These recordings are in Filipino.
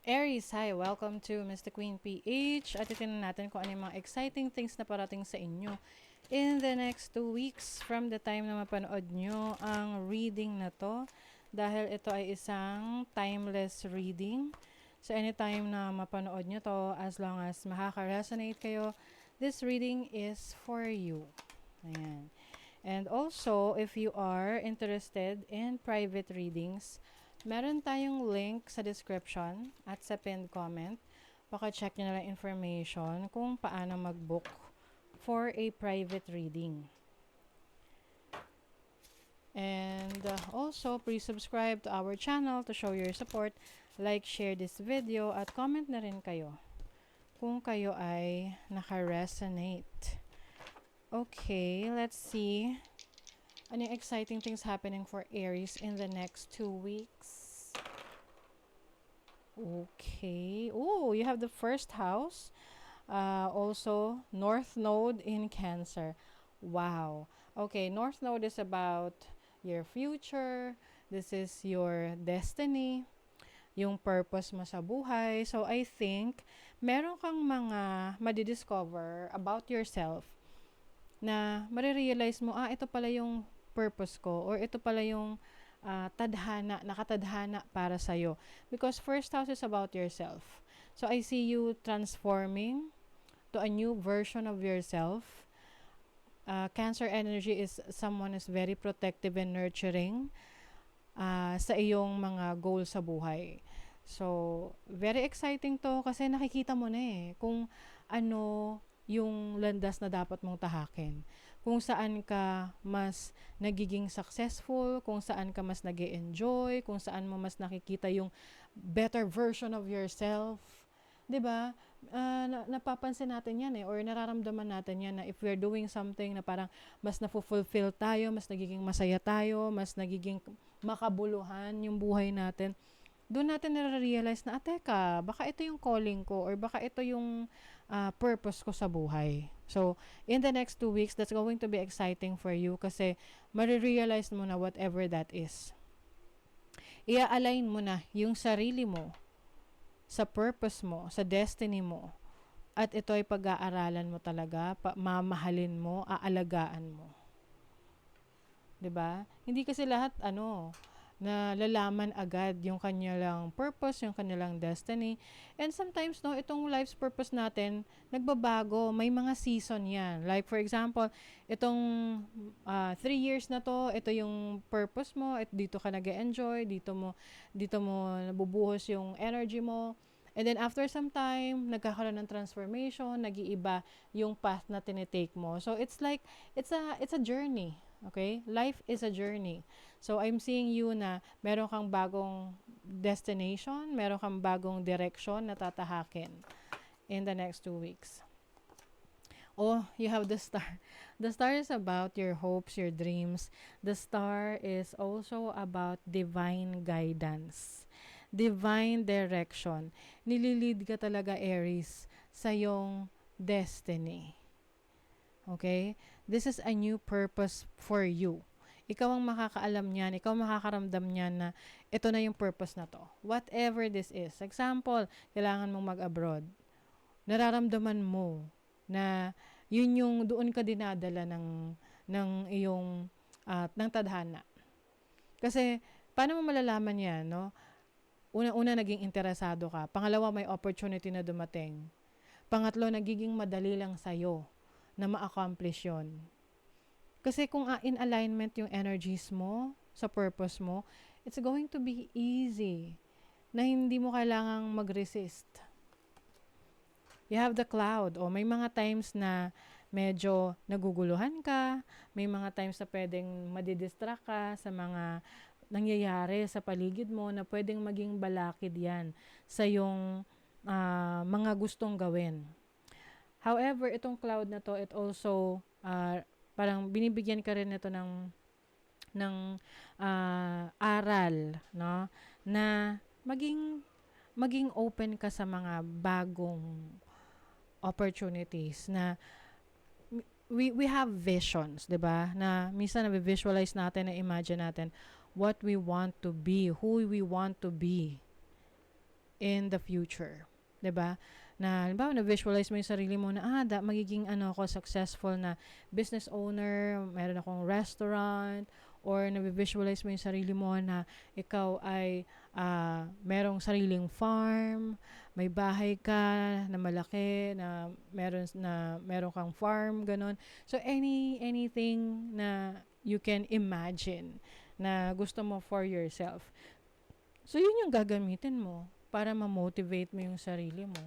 Aries, hi! Welcome to Mr. Queen PH at itinan natin kung ano yung mga exciting things na parating sa inyo in the next 2 weeks from the time na mapanood nyo ang reading na to dahil ito ay isang timeless reading. So anytime na mapanood nyo to, as long as makaka-resonate kayo, this reading is for you. Ayan. And also, if you are interested in private readings, meron tayong link sa description at sa pinned comment. Baka-check nyo na lang information kung paano mag-book for a private reading. And also, please subscribe to our channel to show your support. Like, share this video, at comment na rin kayo kung kayo ay naka-resonate. Okay, let's see. Any exciting things happening for Aries in the next 2 weeks? Okay. Oh, you have the first house. Also, North Node in Cancer. Wow. Okay, North Node is about your future. This is your destiny. Yung purpose mo sa buhay. So, I think, meron kang mga madidiscover about yourself na marirealize mo, ito pala yung purpose ko, or ito pala yung nakatadhana para sa'yo. Because first house is about yourself. So, I see you transforming to a new version of yourself. Cancer energy is someone is very protective and nurturing sa iyong mga goals sa buhay. So, very exciting to kasi nakikita mo na kung ano yung landas na dapat mong tahakin. Kung saan ka mas nagiging successful, kung saan ka mas nag-e-enjoy, kung saan mo mas nakikita yung better version of yourself. 'Di ba? Napapansin natin yan or nararamdaman natin yan na if we're doing something na parang mas na-fulfill tayo, mas nagiging masaya tayo, mas nagiging makabuluhan yung buhay natin, doon natin na-realize na, teka, baka ito yung calling ko or baka ito yung purpose ko sa buhay. So, in the next 2 weeks, that's going to be exciting for you kasi marirealize mo na whatever that is. Ia-align mo na yung sarili mo sa purpose mo, sa destiny mo. At ito ay pag-aaralan mo talaga, mamahalin mo, aalagaan mo. 'Di ba? Hindi kasi lahat na lalaman agad yung kanilang purpose, yung kanilang destiny. And sometimes, itong life's purpose natin, nagbabago. May mga season yan. Like, for example, itong 3 years na to, ito yung purpose mo, dito ka nag-enjoy, dito mo nabubuhos yung energy mo. And then, after some time, nagkakaroon ng transformation, nag-iiba yung path na tinitake mo. So, it's like, it's a journey. Okay? Life is a journey. So, I'm seeing you na meron kang bagong destination, meron kang bagong direction na tatahakin in the next 2 weeks. Oh, you have the star. The star is about your hopes, your dreams. The star is also about divine guidance, divine direction. Nililid ka talaga, Aries, sa yung destiny. Okay? This is a new purpose for you. Ikaw ang makakaalam niyan, ikaw makakaramdam niyan na ito na yung purpose na to. Whatever this is. Example, kailangan mong mag-abroad. Nararamdaman mo na yun yung doon ka dinadala ng iyong ng tadhana. Kasi paano mo malalaman yan, no? Una naging interesado ka. Pangalawa, may opportunity na dumating. Pangatlo, nagiging madali lang sa'yo na ma-accomplish yun. Kasi kung in alignment yung energies mo sa purpose mo, it's going to be easy na hindi mo kailangang mag-resist. You have the cloud. May mga times na medyo naguguluhan ka, may mga times na pwedeng madidistract ka sa mga nangyayari sa paligid mo na pwedeng maging balakid yan sa yung mga gustong gawin. However, itong cloud na to, it also, parang binibigyan ka rin ito ng aral, no? Na maging open ka sa mga bagong opportunities na we have visions, 'di ba? Na minsan na-visualize natin, na imagine natin what we want to be, who we want to be. in the future. 'Di ba? Na halimbawa na-visualize mo yung sarili mo na magiging ako successful na business owner, meron akong restaurant, or na-visualize mo yung sarili mo na ikaw ay merong sariling farm, may bahay ka na malaki, na meron kang farm, ganon. So anything na you can imagine na gusto mo for yourself. So yun yung gagamitin mo para ma-motivate mo yung sarili mo.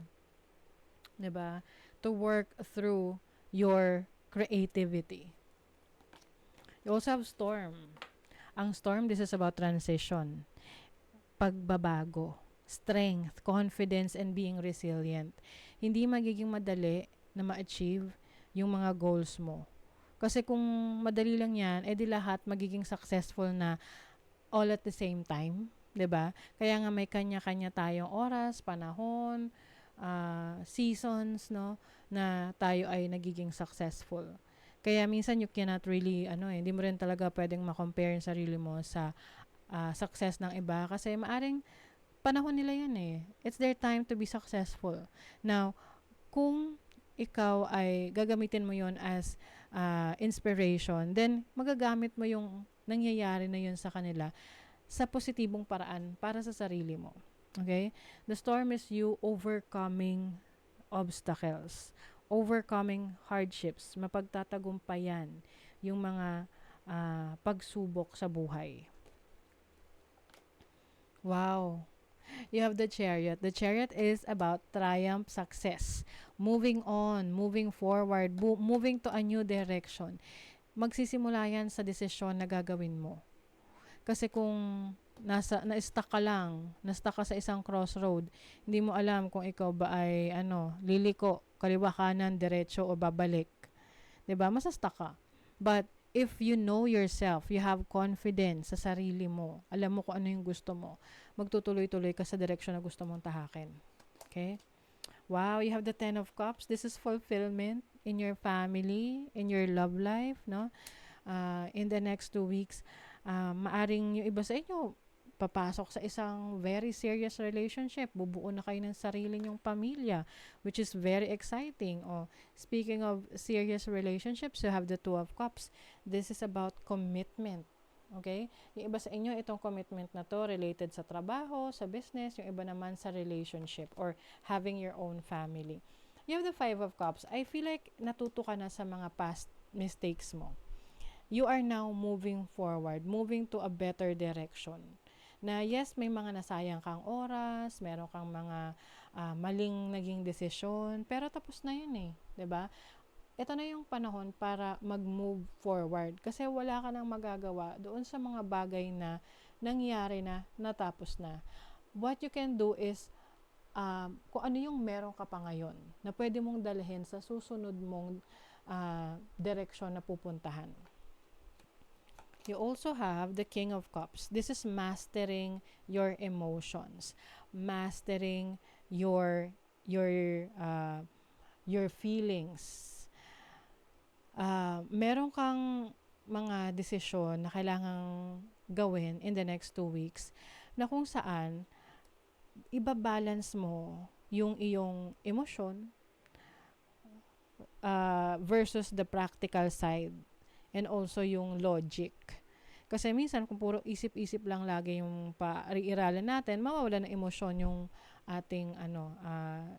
'Di ba? To work through your creativity. You also have storm. Ang storm, this is about transition, pagbabago, strength, confidence, and being resilient. Hindi magiging madali na ma-achieve yung mga goals mo. Kasi kung madali lang yan, edi lahat magiging successful na all at the same time. 'Di ba? Kaya nga may kanya-kanya tayong oras, panahon, seasons, no, na tayo ay nagiging successful. Kaya minsan you cannot really, hindi mo rin talaga pwedeng ma-compare yung sarili mo sa success ng iba kasi maaring panahon nila yan eh. It's their time to be successful. Now, kung ikaw ay gagamitin mo yon as inspiration, then magagamit mo yung nangyayari na yun sa kanila sa positibong paraan para sa sarili mo. Okay? The storm is you overcoming obstacles, overcoming hardships, mapagtatagumpayan yung mga pagsubok sa buhay. Wow. You have the chariot. The chariot is about triumph, success, moving on, moving forward, moving to a new direction. Magsisimula yan sa desisyon na gagawin mo. Kasi kung na-stuck ka lang, na-stuck ka sa isang crossroad, hindi mo alam kung ikaw ba ay liliko, kaliwa, kanan, diretso o babalik. 'Di ba? Masa-stuck ka. But if you know yourself, you have confidence sa sarili mo, alam mo kung ano yung gusto mo, magtutuloy-tuloy ka sa direksyon na gusto mong tahakin. Okay? Wow, you have the 10 of Cups. This is fulfillment in your family, in your love life, no? In the next 2 weeks, maaring yung iba sa inyo papasok sa isang very serious relationship, bubuo na kayo ng sarili nyong pamilya, which is very exciting. Speaking of serious relationships, you have the 2 of Cups. This is about commitment. Okay? Yung iba sa inyo, itong commitment na to related sa trabaho, sa business, yung iba naman sa relationship or having your own family. You have the 5 of Cups. I feel like natuto ka na sa mga past mistakes mo. You are now moving forward, moving to a better direction. Na yes, may mga nasayang kang oras, meron kang mga maling naging desisyon, pero tapos na yun eh, 'di ba? Ito na yung panahon para mag-move forward kasi wala ka nang magagawa doon sa mga bagay na nangyari na, natapos na. What you can do is kung ano yung meron ka pa ngayon na pwede mong dalhin sa susunod mong direksyon na pupuntahan. You also have the King of Cups. This is mastering your emotions, mastering your feelings. Meron kang mga desisyon na kailangang gawin in the next 2 weeks na kung saan ibabalance mo yung iyong emosyon versus the practical side and also yung logic. Kasi minsan kung puro isip-isip lang lagi yung pag-iiralan natin, mawawala ng emosyon yung ating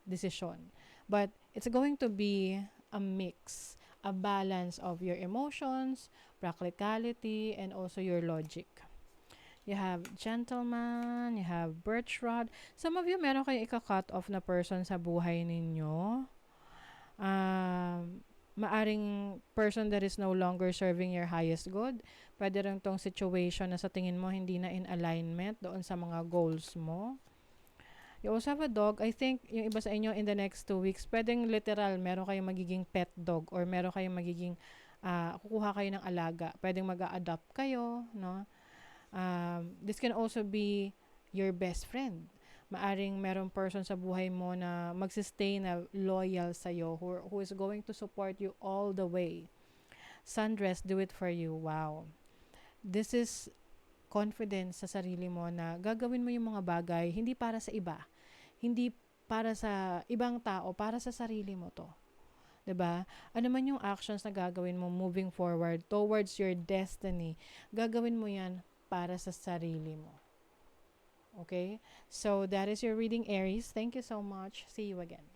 desisyon. But it's going to be a mix, a balance of your emotions, practicality, and also your logic. You have gentleman, you have birch rod. Some of you, meron kayong ika-cut off na person sa buhay ninyo. Maaring person that is no longer serving your highest good. Pwede rin tong situation na sa tingin mo hindi na in alignment doon sa mga goals mo. You also have a dog. I think yung iba sa inyo in the next 2 weeks, pwedeng literal, meron kayong magiging pet dog or meron kayong magiging, kukuha kayo ng alaga. Pwedeng mag-a-adopt kayo, no? This can also be your best friend. Maaring merong person sa buhay mo na magsistay na loyal sa'yo, who is going to support you all the way. Sundress, do it for you. Wow. This is confidence sa sarili mo na gagawin mo yung mga bagay hindi para sa iba. Hindi para sa ibang tao, para sa sarili mo to. 'Di ba? Ano man yung actions na gagawin mo moving forward towards your destiny, gagawin mo 'yan para sa sarili mo. Okay? So that is your reading, Aries. Thank you so much. See you again.